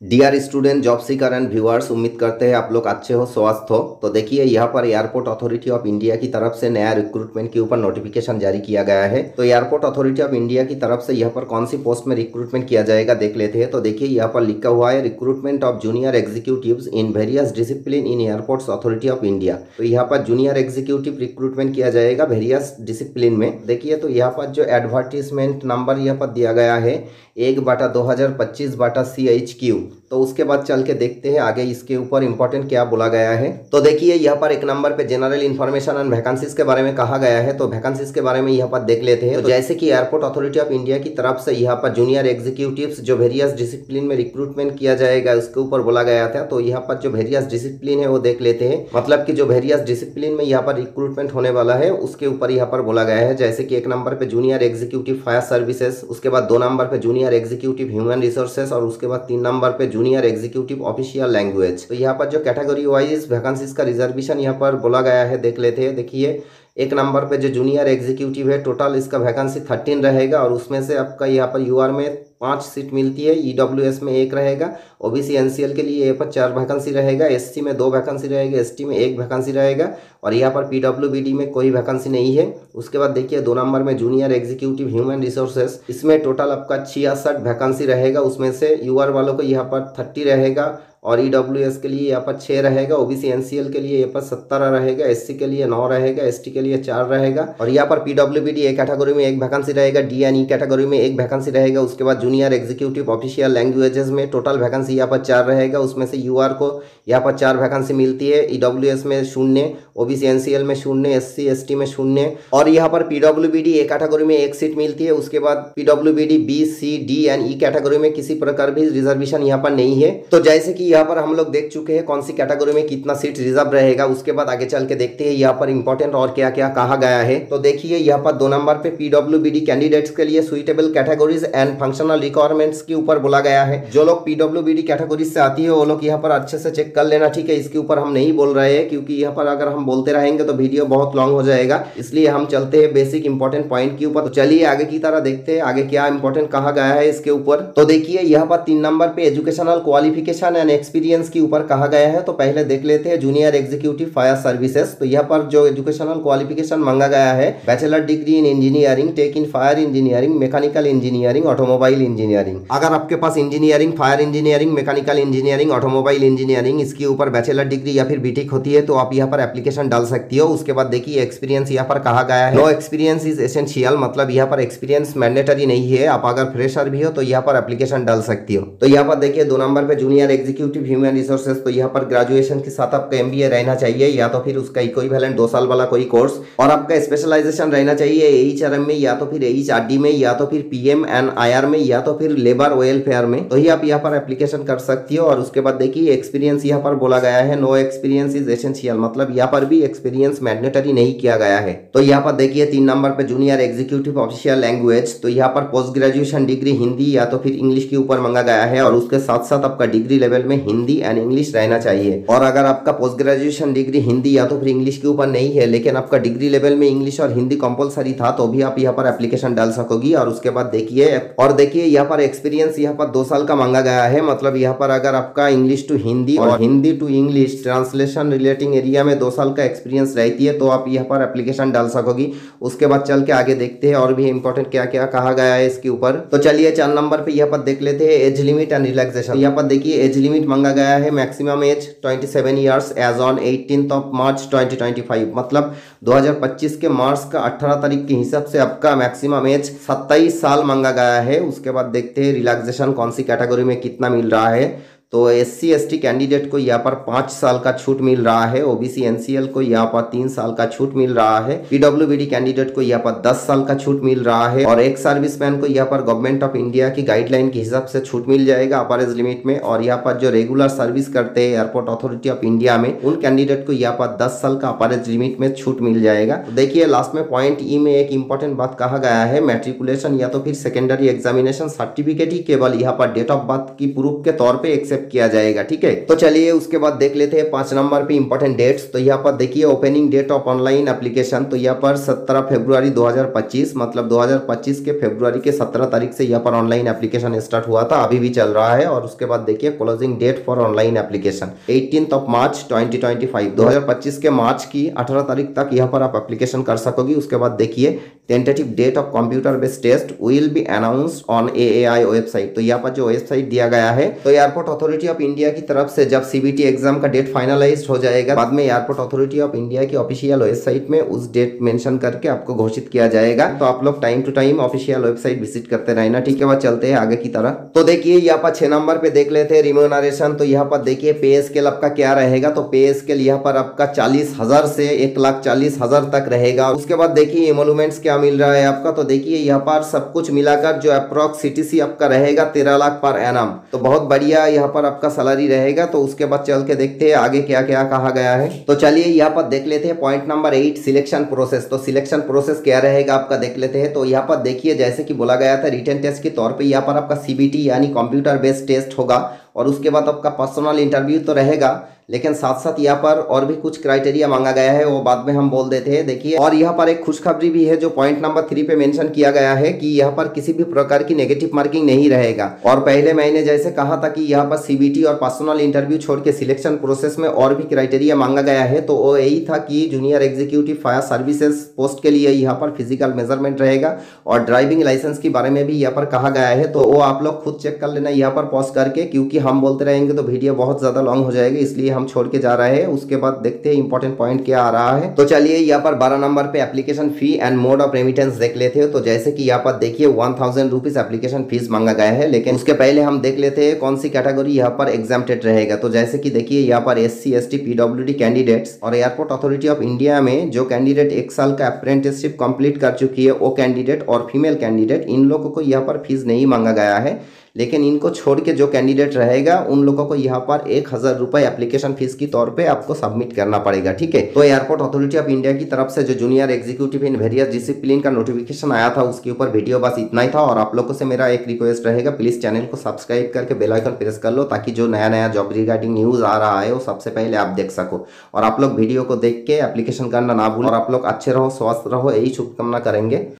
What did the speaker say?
Dear student, job seeker and viewers, उम्मीद करते हैं आप लोग अच्छे हो, स्वस्थ हो। तो देखिए यहाँ पर एयरपोर्ट अथॉरिटी ऑफ इंडिया की तरफ से नया रिक्रूटमेंट के ऊपर नोटिफिकेशन जारी किया गया है। तो एयरपोर्ट अथॉरिटी ऑफ इंडिया की तरफ से यहाँ पर कौन सी पोस्ट में रिक्रूटमेंट किया जाएगा देख लेते हैं। तो देखिए यहाँ पर लिखा हुआ है recruitment of junior executives in various discipline in airports authority of India. तो यहाँ पर जूनियर एग्जीक्यूटिव रिक्रूटमेंट किया जाएगा वेरियस डिसिप्लिन में। देखिए तो यहाँ पर जो एडवर्टीजमेंट नंबर यहाँ पर दिया गया है 1/2025/CHQ। तो उसके बाद चल के देखते हैं आगे इसके ऊपर इंपॉर्टेंट क्या बोला गया है। तो देखिए यहाँ पर एक नंबर पे जनरल इन्फॉर्मेशन एंड वैकेंसीज के बारे में कहा गया है। तो वैकेंसीज के बारे में यहाँ पर देख लेते हैं। तो जैसे कि एयरपोर्ट अथॉरिटी ऑफ इंडिया की तरफ से यहाँ पर जूनियर एग्जीक्यूटिव्स जो वेरियस डिसिप्लिन में रिक्रूटमेंट किया जाएगा उसके ऊपर बोला गया था। तो यहाँ पर जो वेरियस डिसिप्लिन है वो देख लेते हैं। मतलब कि जो वेरियस डिसिप्लिन में यहाँ पर रिक्रूटमेंट होने वाला है उसके ऊपर यहाँ पर बोला गया है। जैसे कि 1 नंबर पे जूनियर एग्जीक्यूटिव फायर सर्विसेज, उसके बाद 2 नंबर पे जूनियर एग्जीक्यूटिव ह्यूमन रिसोर्सेज और उसके बाद 3 नंबर पे जूनियर एग्जीक्यूटिव ऑफिशियल लैंग्वेज। तो यहाँ पर जो कैटेगरी वाइज वैकेंसीज का रिजर्वेशन यहाँ पर बोला गया है देख लेते हैं। देखिए 1 नंबर पे जो जूनियर एग्जीक्यूटिव है टोटल इसका वैकेंसी 13 रहेगा और उसमें से आपका यहाँ पर यूआर में 5 सीट मिलती है, ईडब्ल्यूएस में 1 रहेगा, ओबीसी एनसीएल के लिए यहाँ पर 4 वैकेंसी रहेगा, एससी में 2 वैकेंसी रहेगा, एसटी में 1 वैकेंसी रहेगा और यहाँ पर पीडब्ल्यूबीडी में कोई वैकेंसी नहीं है। उसके बाद देखिए 2 नंबर में जूनियर एग्जीक्यूटिव ह्यूमन रिसोर्सेज, इसमें टोटल आपका 66 वैकेंसी रहेगा। उसमें से यूआर वालों को यहाँ पर 30 रहेगा और ईडब्ल्यूएस के लिए यहाँ पर 6 रहेगा, ओबीसी एनसीएल के लिए यहाँ पर 17 रहेगा, एससी के लिए 9 रहेगा, एसटी के लिए 4 रहेगा और यहाँ पर पीडब्ल्यूबीडी ए कैटेगरी में 1 वैकेंसी रहेगा, डीएनई कैटेगरी में 1 वैकेंसी रहेगा। उसके बाद जूनियर एग्जीक्यूटिव ऑफिशियल लैंग्वेजेस में टोटल वैकेंसी यहाँ पर 4 रहेगा। उसमें से यूआर को यहाँ पर 4 वैकेंसी मिलती है, ईडब्ल्यूएस में 0, ओबीसी एनसीएल में 0, एससी एसटी में 0 और यहाँ पर पीडब्ल्यूबीडी ए कैटेगरी में 1 सीट मिलती है। उसके बाद PWBD B C D and E category में किसी प्रकार भी रिजर्वेशन यहाँ पर नहीं है। तो जैसे कि यहाँ पर हम लोग देख चुके हैं कौन सी कैटेगरी में कितना सीट रिजर्व रहेगा। उसके बाद आगे चल के देखते हैं यहाँ पर इंपॉर्टेंट और क्या क्या कहा गया है। तो देखिए यहाँ पर 2 नंबर पे पीडब्ल्यूबीडी कैंडिडेट्स के लिए suitable categories and functional requirements के ऊपर बोला गया है। जो लोग पीडब्ल्यूबीडी कैटेगरी से आती है वो लोग यहाँ पर अच्छे से चेक कर लेना, ठीक है। इसके ऊपर हम नहीं बोल रहे हैं क्योंकि यहाँ पर अगर हम बोलते रहेंगे तो वीडियो बहुत लॉन्ग हो जाएगा, इसलिए हम चलते हैं बेसिक इंपॉर्टेंट पॉइंट के ऊपर। तो चलिए आगे की तरह देखते हैं आगे क्या इंपॉर्टेंट कहा गया है इसके ऊपर। तो देखिए यहाँ पर 3 नंबर पे एजुकेशनल क्वालिफिकेशन एंड एक्सपीरियंस के ऊपर कहा गया है। तो पहले देख लेते हैं जूनियर एग्जीक्यूटिव फायर सर्विसेज। तो यहाँ पर जो एजुकेशनल क्वालिफिकेशन मांगा गया है bachelor degree in engineering, tech in fire engineering, mechanical engineering, automobile engineering. अगर आपके पास engineering, fire engineering, mechanical engineering, automobile engineering इसके ऊपर बैचलर डिग्री या फिर बीटेक होती है तो आप यहाँ पर एप्लीकेशन डाल सकती हो। उसके बाद देखिए एक्सपीरियंस यहाँ पर कहा गया है नो एक्सपीरियंस इज एसेंशियल, मतलब यहाँ पर एक्सपीरियंस मैंडेटरी नहीं है। आप अगर फ्रेशर भी हो तो यहाँ पर एप्लीकेशन डाल सकती हो। तो यहाँ पर देखिए 2 नंबर पे जूनियर एग्जीक्यूटिव ह्यूमन रिसोर्सेज। तो यहाँ पर ग्रेजुएशन के साथ आपका एमबीए रहना चाहिए या तो फिर उसका इक्विवेलेंट 2 साल वाला कोई कोर्स और आपका स्पेशलाइजेशन रहना चाहिए एचआरएम में या तो फिर एचआरडी में या तो फिर पीएमएनआईआर में या तो फिर लेबर वेलफेयर में। तो ही आप यहाँ पर एप्लीकेशन कर सकती हो। और उसके बाद देखिए एक्सपीरियंस यहाँ पर बोला गया है नो एक्सपीरियंस इज एसेंशियल, मतलब यहाँ पर भी एक्सपीरियंस मैंडेटरी नहीं किया गया है। तो यहाँ पर देखिए 3 नंबर पे जूनियर एग्जीक्यूटिव ऑफिशियल लैंग्वेज। तो यहाँ पर पोस्ट ग्रेजुएशन डिग्री हिंदी या तो फिर इंग्लिश के ऊपर मांगा गया है और उसके साथ साथ आपका डिग्री लेवल में हिंदी एंड इंग्लिश रहना चाहिए। और अगर आपका पोस्ट ग्रेजुएशन डिग्री हिंदी या तो फिर इंग्लिश के ऊपर नहीं है लेकिन आपका डिग्री लेवल में इंग्लिश और हिंदी कंपलसरी था तो भी आप यहाँ पर एप्लीकेशन डाल सकोगी। और उसके बाद देखिए यहाँ पर एक्सपीरियंस यहाँ पर 2 साल का मांगा गया है। मतलब यहाँ पर अगर आपका इंग्लिश टू हिंदी और Hindi to English translation relating area में 2 साल का एक्सपीरियंस रहती है तो आप यहाँ पर एप्लीकेशन डाल सकोगी। उसके बाद चल के आगे देखते हैं और भी इंपॉर्टेंट क्या क्या कहा गया है इसके ऊपर। तो चलिए 4 नंबर पे यहाँ पर देख लेते हैं एज लिमिट एंड रिलैक्सेशन। यहाँ पर देखिए एज लिमिट मांगा गया है maximum age 27 years age on 18 March 2025, मतलब 2025 के मार्च का 18 तारीख के हिसाब से आपका मैक्सिमम एज 27 साल मांगा गया है। उसके बाद देखते हैं रिलैक्सेशन कौन सी कैटेगरी में कितना मिल रहा है। तो एससी एसटी कैंडिडेट को यहाँ पर 5 साल का छूट मिल रहा है, ओबीसी एनसीएल को यहाँ पर 3 साल का छूट मिल रहा है, पीडब्ल्यूबीडी कैंडिडेट को यहाँ पर 10 साल का छूट मिल रहा है और एक सर्विसमैन को यहाँ पर गवर्नमेंट ऑफ इंडिया की गाइडलाइन के हिसाब से छूट मिल जाएगा अपर एज लिमिट में। और यहाँ पर जो रेगुलर सर्विस करते हैं एयरपोर्ट अथॉरिटी ऑफ इंडिया में उन कैंडिडेट को यहाँ पर 10 साल का अपर एज लिमिट में छूट मिल जाएगा। तो देखिए लास्ट में पॉइंट ई में एक इंपॉर्टेंट बात कहा गया है मैट्रिकुलेशन या तो फिर सेकेंडरी एग्जामिनेशन सर्टिफिकेट ही केवल यहाँ पर डेट ऑफ बर्थ की प्रूफ के तौर पर एक्सेप्ट एक्सेप्ट किया जाएगा। ठीक है, तो चलिए उसके बाद देख लेते हैं 5 नंबर पे इंपॉर्टेंट डेट्स। तो यहाँ पर देखिए opening date of online application, तो यहाँ पर 17 फरवरी 2025, मतलब 2025 के फरवरी के 17 तारीख से यहाँ पर ऑनलाइन एप्लीकेशन स्टार्ट हुआ था, अभी भी चल रहा है। और उसके बाद देखिए closing date for online application 18 March 2025, 2025 के मार्च की 18 तारीख तक यहाँ पर आप एप्लीकेशन कर सकोगे। उसके बाद देखिए tentative date of computer based test will be announced on AAI website. तो यहाँ पर जो वेबसाइट दिया गया है, तो एयरपोर्ट अथॉरिटी ऑफ इंडिया की तरफ से जब CBT एग्जाम का डेट फाइनलाइज हो जाएगा, बाद में एयरपोर्ट अथॉरिटी ऑफ इंडिया की ऑफिशियल वेबसाइट में उस डेट मेंशन करके आपको घोषित किया जाएगा। तो आप लोग time to time official website visit करते रहना। ठीक है, बाद चलते हैं आगे की तरह। तो देखिए यहाँ पर 6 नंबर पे देख लेते हैं रिम्यूनरेशन। तो यहाँ पर देखिए पे स्केल आपका क्या रहेगा। तो पे स्केल यहाँ पर आपका 40,000 से 1,40,000 तक रहेगा। उसके बाद देखिए एमोलूमेंट्स क्या मिल रहा है आपका। तो देखिए यहाँ पर सब कुछ मिलाकर जो अप्रॉक्स CTC आपका रहेगा 13 लाख पर एनम। तो बहुत बढ़िया यहाँ पर आपका सैलरी रहेगा। तो उसके बाद चल के देखते हैं आगे क्या क्या कहा गया है। तो चलिए यहाँ पर देख लेते हैं पॉइंट नंबर 8, सिलेक्शन प्रोसेस। तो सिलेक्शन प्रोसेस क्या रहेगा आपका देख लेते हैं। तो यहाँ पर देखिए जैसे कि बोला गया था रिटन टेस्ट के तौर पे यहाँ पर आपका CBT यानी कंप्यूटर बेस्ड टेस्ट होगा, और उसके बाद आपका पर्सनल इंटरव्यू तो रहेगा, लेकिन साथ साथ यहाँ पर और भी कुछ क्राइटेरिया मांगा गया है, वो बाद में हम बोल देते हैं। देखिए और यहाँ पर एक खुशखबरी भी है जो पॉइंट नंबर 3 पे मेंशन किया गया है कि यहाँ पर किसी भी प्रकार की नेगेटिव मार्किंग नहीं रहेगा। और पहले मैंने जैसे कहा था कि यहाँ पर CBT और पर्सनल इंटरव्यू छोड़ के सिलेक्शन प्रोसेस में और भी क्राइटेरिया मांगा गया है। तो वो यही था कि junior executive fire services post के लिए यहाँ पर फिजिकल मेजरमेंट रहेगा, और ड्राइविंग लाइसेंस के बारे में भी यहाँ पर कहा गया है। तो वो आप लोग खुद चेक कर लेना यहाँ पर पॉज करके, क्योंकि हम बोलते रहेंगे तो वीडियो बहुत ज्यादा लॉन्ग हो जाएगा, इसलिए हम छोड़ के जा रहे हैं। उसके बाद देखते हैं इंपॉर्टेंट पॉइंट क्या आ रहा है। तो चलिए यहाँ पर 12 नंबर पे application fee and mode of remittance देख लेते हैं। तो जैसे कि यहाँ पर देखिए 1000 रुपीज एप्लीकेशन फीस मांगा गया है, लेकिन उसके पहले हम देख लेते हैं कौन सी कैटेगरी यहाँ पर एग्जाम्प्टेड रहेगा। तो जैसे कि देखिए यहाँ पर SC ST PWD कैंडिडेट्स और एयरपोर्ट अथॉरिटी ऑफ इंडिया में जो कैंडिडेट 1 साल का अप्रेंटिसशिप कंप्लीट कर चुकी है वो कैंडिडेट और फीमेल कैंडिडेट, इन लोगों को यहाँ पर फीस नहीं मांगा गया है। लेकिन इनको छोड़ के जो कैंडिडेट रहेगा उन लोगों को यहाँ पर 1000 रुपये एप्लीकेशन फीस की तौर पे आपको सबमिट करना पड़ेगा। ठीक है, तो एयरपोर्ट अथॉरिटी ऑफ इंडिया की तरफ से जो junior executive in various discipline का नोटिफिकेशन आया था उसके ऊपर वीडियो बस इतना ही था। और आप लोगों से मेरा एक रिक्वेस्ट रहेगा, प्लीज चैनल को सब्सक्राइब करके बेल आइकन प्रेस कर लो, ताकि जो नया नया जॉब रिगार्डिंग न्यूज आ रहा है वो सबसे पहले आप देख सको। और आप लोग वीडियो को देख के एप्लीकेशन करना ना भूलो, और आप लोग अच्छे रहो, स्वस्थ रहो, यही शुभकामना करेंगे।